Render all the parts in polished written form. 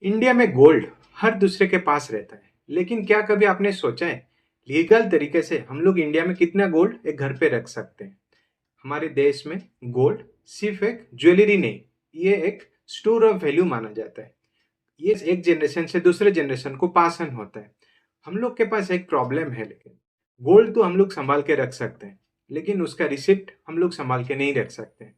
India में gold हर दूसरे के पास रहता है, लेकिन क्या कभी आपने सोचा है लीगल तरीके से हम लोग इंडिया में कितना गोल्ड एक घर पे रख सकते हैं? हमारे देश में गोल्ड सिर्फ एक ज्वेलरी नहीं, ये एक स्टोर ऑफ वैल्यू माना जाता है। ये एक जनरेशन से दूसरे जनरेशन को पास ऑन होता है। हम लोग के पास एक प्रॉब्लम है, लेकिन गोल्ड तो हम लोग संभाल के रख सकते हैं, लेकिन उसका रिसिप्ट हम लोग संभाल के नहीं रख सकते।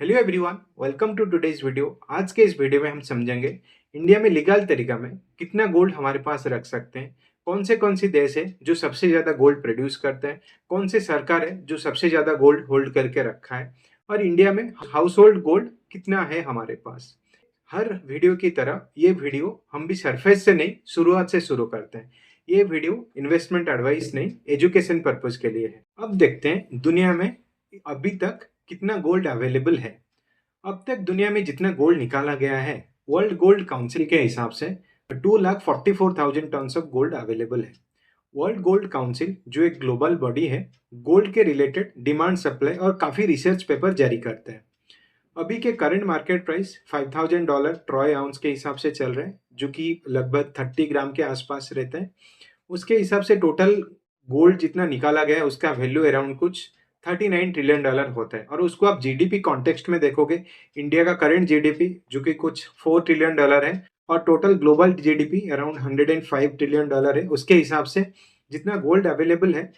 Hello everyone, welcome to today's video. आज के इस वीडियो में हम समझेंगे इंडिया में लीगल तरीका में कितना गोल्ड हमारे पास रख सकते हैं, कौन सी देश है जो सबसे ज्यादा गोल्ड प्रोड्यूस करते हैं, कौन सी सरकार है जो सबसे ज्यादा गोल्ड होल्ड करके रखा है, और इंडिया में हाउस होल्ड गोल्ड कितना है हमारे पास। हर वीडियो की तरह ये वीडियो हम भी सरफेस से नहीं, शुरुआत से शुरू करते हैं। ये वीडियो इन्वेस्टमेंट एडवाइस नहीं, एजुकेशन पर्पज के लिए है। अब देखते हैं दुनिया में अभी तक कितना गोल्ड अवेलेबल है। अब तक दुनिया में जितना गोल्ड निकाला गया है, वर्ल्ड गोल्ड काउंसिल के हिसाब से 2,44,000 टन ऑफ गोल्ड अवेलेबल है। वर्ल्ड गोल्ड काउंसिल जो एक ग्लोबल बॉडी है, गोल्ड के रिलेटेड डिमांड सप्लाई और काफी रिसर्च पेपर जारी करते हैं। अभी के current market price $5,000 Troy ounce के हिसाब से चल रहे हैं, जो कि लगभग 30 ग्राम के आसपास रहते हैं। उसके हिसाब से टोटल गोल्ड जितना निकाला गया है उसका वैल्यू अराउंड कुछ $39 ट्रिलियन होता है। और उसको आप जीडीपी कॉन्टेक्स्ट में देखोगे, इंडिया का करंट जीडीपी जो कि कुछ $4 ट्रिलियन है, और total global GDP around $105 trillion है। उसके हिसाब से जितना गोल्ड अवेलेबल है,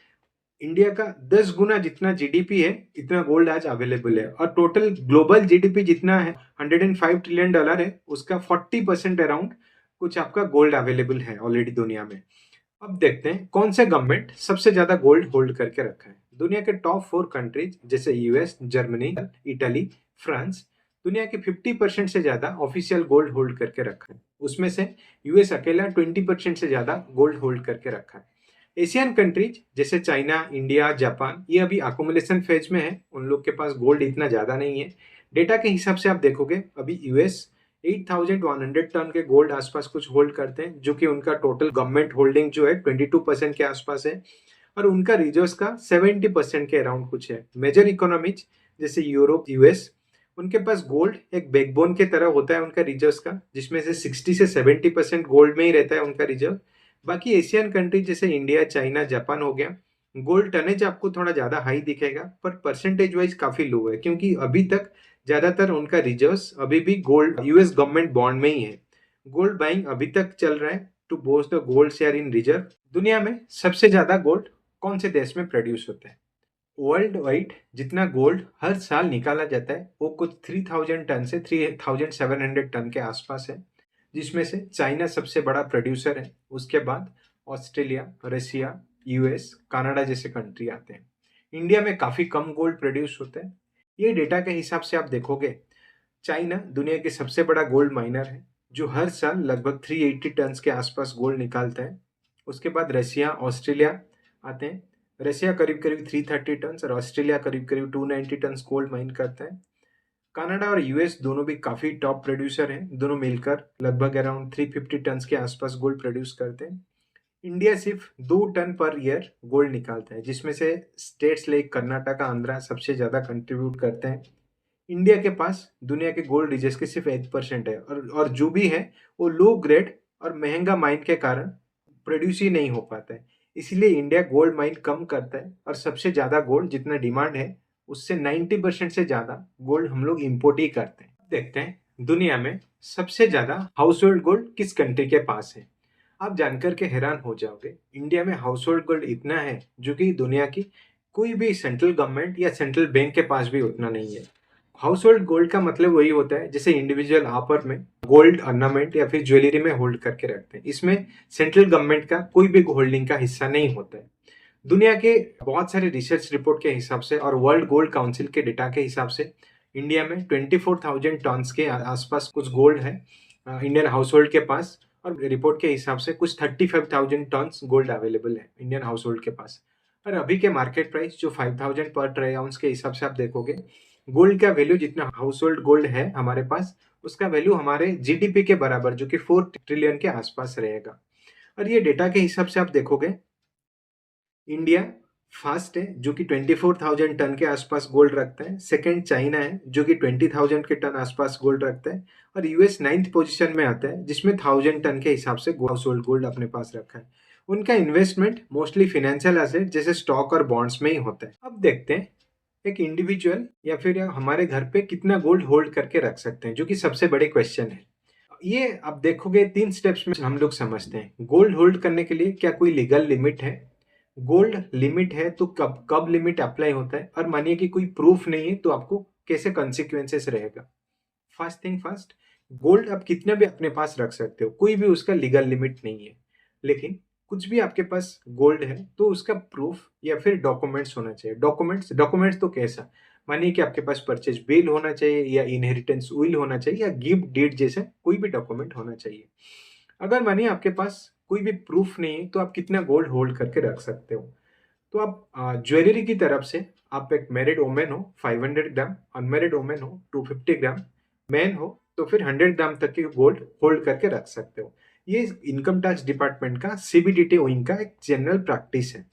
इंडिया का 10 गुना जितना जीडीपी है, इतना गोल्ड आज अवेलेबल है। और टोटल ग्लोबल जीडीपी जितना है $105 ट्रिलियन है, उसका 40% अराउंड कुछ आपका गोल्ड अवेलेबल है ऑलरेडी दुनिया में। अब देखते हैं कौन से गवर्नमेंट सबसे ज्यादा गोल्ड होल्ड करके रखा है। दुनिया के टॉप 4 कंट्रीज जैसे यूएस, जर्मनी, इटली, फ्रांस, दुनिया के 50% से ज्यादा ऑफिशियल गोल्ड होल्ड करके रखा है। उसमें से यूएस अकेला 20% से ज्यादा गोल्ड होल्ड करके रखा है। एशियन कंट्रीज जैसे चाइना, इंडिया, जापान, ये अभी अकोमोलेशन फेज में है, उन लोग के पास गोल्ड इतना ज्यादा नहीं है। डेटा के हिसाब से आप देखोगे, अभी यूएस 8,100 टन के गोल्ड आसपास कुछ होल्ड करते हैं, जो कि उनका टोटल गवर्नमेंट होल्डिंग जो है 22% के आसपास है। और उनका रिजर्व्स का 70% के अराउंड कुछ है। मेजर इकोनॉमीज जैसे यूरोप, यूएस, उनके पास गोल्ड एक बैकबोन के तरह होता है उनका रिजर्व्स का, जिसमें से 60 से 70% गोल्ड में ही रहता है उनका रिजर्व। बाकी एशियन कंट्री जैसे इंडिया, चाइना, जापान हो गया, गोल्ड टनेज आपको थोड़ा ज्यादा हाई दिखेगा, पर परसेंटेज वाइज काफी लो है, क्योंकि अभी तक ज्यादातर उनका रिजर्व्स अभी भी गोल्ड यूएस गवर्नमेंट बॉन्ड में ही है। गोल्ड बाइंग अभी तक चल रहा है to boost the gold share in reserve. दुनिया में सबसे ज्यादा गोल्ड कौन से देश में प्रोड्यूस होता है? वर्ल्ड वाइड जितना गोल्ड हर साल निकाला जाता है वो कुछ 3,000 टन से 3,700 टन के आसपास है, जिसमें से चाइना सबसे बड़ा प्रोड्यूसर है। उसके बाद ऑस्ट्रेलिया, रशिया, यूएस, कनाडा जैसे कंट्री आते हैं। इंडिया में काफी कम गोल्ड प्रोड्यूस होता है। ये डेटा के हिसाब से आप देखोगे, चाइना दुनिया के सबसे बड़ा गोल्ड माइनर है, जो हर साल लगभग 380 टन के आसपास गोल्ड निकालता है। उसके बाद रशिया, ऑस्ट्रेलिया आते हैं। रशिया करीब करीब 330 टन और ऑस्ट्रेलिया करीब करीब 290 टन गोल्ड माइन करता है। कनाडा और यूएस दोनों भी काफी टॉप प्रोड्यूसर हैं, दोनों मिलकर लगभग अराउंड 350 टन के आसपास गोल्ड प्रोड्यूस करते हैं। इंडिया सिर्फ 2 टन पर ईयर गोल्ड निकालता है, जिसमें से स्टेट्स लाइक कर्नाटका, आंध्रा सबसे ज्यादा कंट्रीब्यूट करते हैं। इंडिया के पास दुनिया के गोल्ड रिजर्व के सिर्फ 8% है, और जो भी है वो लो ग्रेड और महंगा माइन के कारण प्रोड्यूस ही नहीं हो पाता है। इसलिए इंडिया गोल्ड माइन कम करता है, और सबसे ज्यादा गोल्ड जितना डिमांड है, उससे 90% से ज्यादा गोल्ड हम लोग इम्पोर्ट ही करते हैं। देखते हैं दुनिया में सबसे ज्यादा हाउस होल्ड गोल्ड किस कंट्री के पास है। आप जानकर के हैरान हो जाओगे, इंडिया में हाउस होल्ड गोल्ड इतना है जो कि दुनिया की कोई भी सेंट्रल गवर्नमेंट या सेंट्रल बैंक के पास भी उतना नहीं है। हाउस होल्ड गोल्ड का मतलब वही होता है जैसे इंडिविजुअल आपर में गोल्ड ऑर्नामेंट या फिर ज्वेलरी में होल्ड करके रखते हैं। इसमें सेंट्रल गवर्नमेंट का कोई भी होल्डिंग का हिस्सा नहीं होता है। दुनिया के बहुत सारे रिसर्च रिपोर्ट के हिसाब से और वर्ल्ड गोल्ड काउंसिल के डेटा के हिसाब से इंडिया में 24,000 टन्स के आसपास कुछ गोल्ड है इंडियन हाउस होल्ड के पास। और रिपोर्ट के हिसाब से कुछ 35,000 टन्स गोल्ड अवेलेबल है इंडियन हाउस होल्ड के पास। और अभी के मार्केट प्राइस जो 5,000 पर ट्रे आउंस के हिसाब से आप देखोगे, गोल्ड का वैल्यू जितना हाउस होल्ड गोल्ड है हमारे पास, उसका वैल्यू हमारे जीडीपी के बराबर जो कि 4 ट्रिलियन के आसपास रहेगा। और ये डेटा के हिसाब से आप देखोगे, इंडिया फर्स्ट है जो कि 24,000 टन के आसपास गोल्ड रखता है। सेकंड चाइना है जो कि 20,000 के टन आसपास गोल्ड रखता है। और यूएस 9th पोजीशन में आता है जिसमें 1000 टन के हिसाब से हाउस होल्ड गोल्ड अपने पास रखा है। उनका इन्वेस्टमेंट मोस्टली फाइनेंशियल एसेट जैसे स्टॉक और बॉन्ड्स में ही होता है। अब देखते हैं एक इंडिविजुअल या फिर हमारे घर पे कितना गोल्ड होल्ड करके रख सकते हैं, जो कि सबसे बड़े क्वेश्चन है। ये आप देखोगे 3 स्टेप्स में हम लोग समझते हैं। गोल्ड होल्ड करने के लिए क्या कोई लीगल लिमिट है? गोल्ड लिमिट है तो कब कब लिमिट अप्लाई होता है? और मानिए कि कोई प्रूफ नहीं है तो आपको कैसे कॉन्सिक्वेंसेस रहेगा? फर्स्ट थिंग फर्स्ट, गोल्ड आप कितना भी अपने पास रख सकते हो, कोई भी उसका लीगल लिमिट नहीं है। लेकिन कुछ भी आपके पास गोल्ड है तो उसका प्रूफ या फिर डॉक्यूमेंट्स होना चाहिए। डॉक्यूमेंट्स डॉक्यूमेंट्स तो कैसा? मानिए कि आपके पास परचेज बिल होना चाहिए या इनहेरिटेंस विल होना चाहिए या गिफ्ट डीड जैसे कोई भी डॉक्यूमेंट होना चाहिए। अगर मानिए आपके पास कोई भी प्रूफ नहीं है तो आप कितना गोल्ड होल्ड करके रख सकते हो? तो आप ज्वेलरी की तरफ से आप एक मैरिड वोमेन हो 500 ग्राम, अनमैरिड वोमेन हो 250 ग्राम, मैन हो तो फिर 100 ग्राम तक की गोल्ड होल्ड करके रख सकते हो। ये इनकम टैक्स डिपार्टमेंट का सीबीडीटी विंग का एक जनरल प्रैक्टिस है।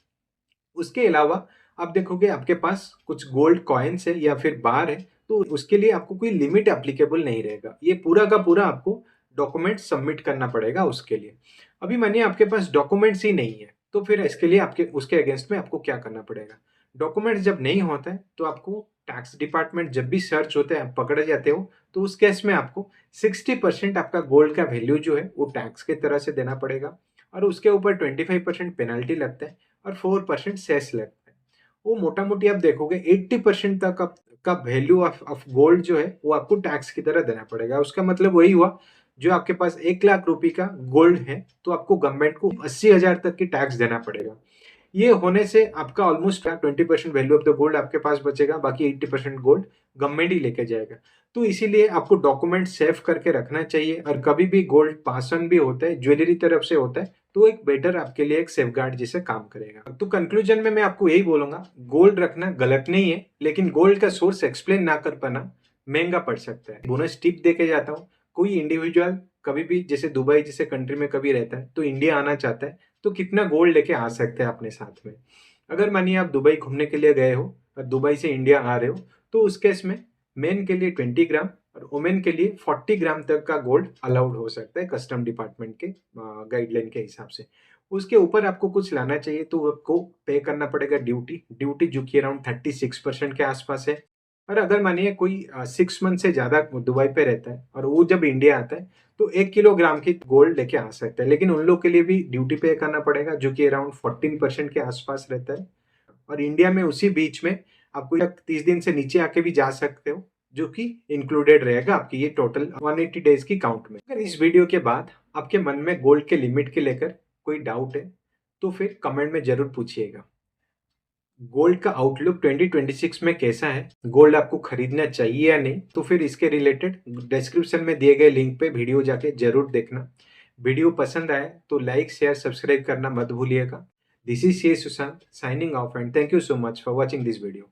उसके अलावा आप देखोगे आपके पास कुछ गोल्ड कॉइन्स है या फिर बार है तो उसके लिए आपको कोई लिमिट एप्लीकेबल नहीं रहेगा। ये पूरा का पूरा आपको डॉक्यूमेंट सबमिट करना पड़ेगा उसके लिए। अभी मानिए आपके पास डॉक्यूमेंट्स ही नहीं है तो फिर इसके लिए आपके उसके अगेंस्ट में आपको क्या करना पड़ेगा? डॉक्यूमेंट्स जब नहीं होता है तो आपको टैक्स डिपार्टमेंट जब भी सर्च होते हैं, आप पकड़े जाते हो तो उस केस में आपको 60% आपका गोल्ड का वैल्यू जो है वो टैक्स की तरह से देना पड़ेगा। और उसके ऊपर 25% पेनल्टी लगता है और 4% सेस लगता है। वो मोटा मोटी आप देखोगे 80% तक का वैल्यू ऑफ गोल्ड जो है वो आपको टैक्स की तरह देना पड़ेगा। उसका मतलब वही हुआ, जो आपके पास 1 लाख रुपए का गोल्ड है तो आपको गवर्नमेंट को 80,000 तक की टैक्स देना पड़ेगा। ये होने से आपका almost 20% value of the gold आपके पास बचेगा, बाकी 80% गोल्ड गवर्नमेंट ही लेके जाएगा। तो इसीलिए आपको डॉक्यूमेंट सेव करके रखना चाहिए। और कभी भी गोल्ड पास ऑन भी होता है, ज्वेलरी तरफ से होता है, तो एक बेटर आपके लिए एक सेफगार्ड जैसे काम करेगा। तो कंक्लूजन में मैं आपको यही बोलूंगा, गोल्ड रखना गलत नहीं है, लेकिन गोल्ड का सोर्स एक्सप्लेन ना कर पाना महंगा पड़ सकता है। बोनस टिप देके जाता हूँ, कोई इंडिविजुअल कभी भी जैसे दुबई जैसे कंट्री में कभी रहता है तो इंडिया आना चाहता है तो कितना गोल्ड लेके आ सकते हैं अपने साथ में? अगर मानिए आप दुबई घूमने के लिए गए हो और दुबई से इंडिया आ रहे हो तो उस केस में मेन के लिए 20 ग्राम और वुमेन के लिए 40 ग्राम तक का गोल्ड अलाउड हो सकता है कस्टम डिपार्टमेंट के गाइडलाइन के हिसाब से। उसके ऊपर आपको कुछ लाना चाहिए तो आपको पे करना पड़ेगा ड्यूटी ड्यूटी जो कि अराउंड 36% के आसपास है। और अगर मानिए कोई 6 मंथ से ज्यादा दुबई पे रहता है और वो जब इंडिया आता है तो 1 किलोग्राम की गोल्ड लेके आ सकते हैं, लेकिन उन लोग के लिए भी ड्यूटी पे करना पड़ेगा जो कि अराउंड 14% के आसपास रहता है। और इंडिया में उसी बीच में आपको 30 दिन से नीचे आके भी जा सकते हो, जो कि इंक्लूडेड रहेगा आपकी ये टोटल 180 डेज की काउंट में। अगर इस वीडियो के बाद आपके मन में गोल्ड के लिमिट के लेकर कोई डाउट है तो फिर कमेंट में जरूर पूछिएगा। गोल्ड का आउटलुक 2026 में कैसा है? गोल्ड आपको खरीदना चाहिए या नहीं? तो फिर इसके रिलेटेड डिस्क्रिप्शन में दिए गए लिंक पे वीडियो जाके जरूर देखना। वीडियो पसंद आए तो लाइक शेयर सब्सक्राइब करना मत भूलिएगा। This is C Sushant signing off and thank you so much for watching this video.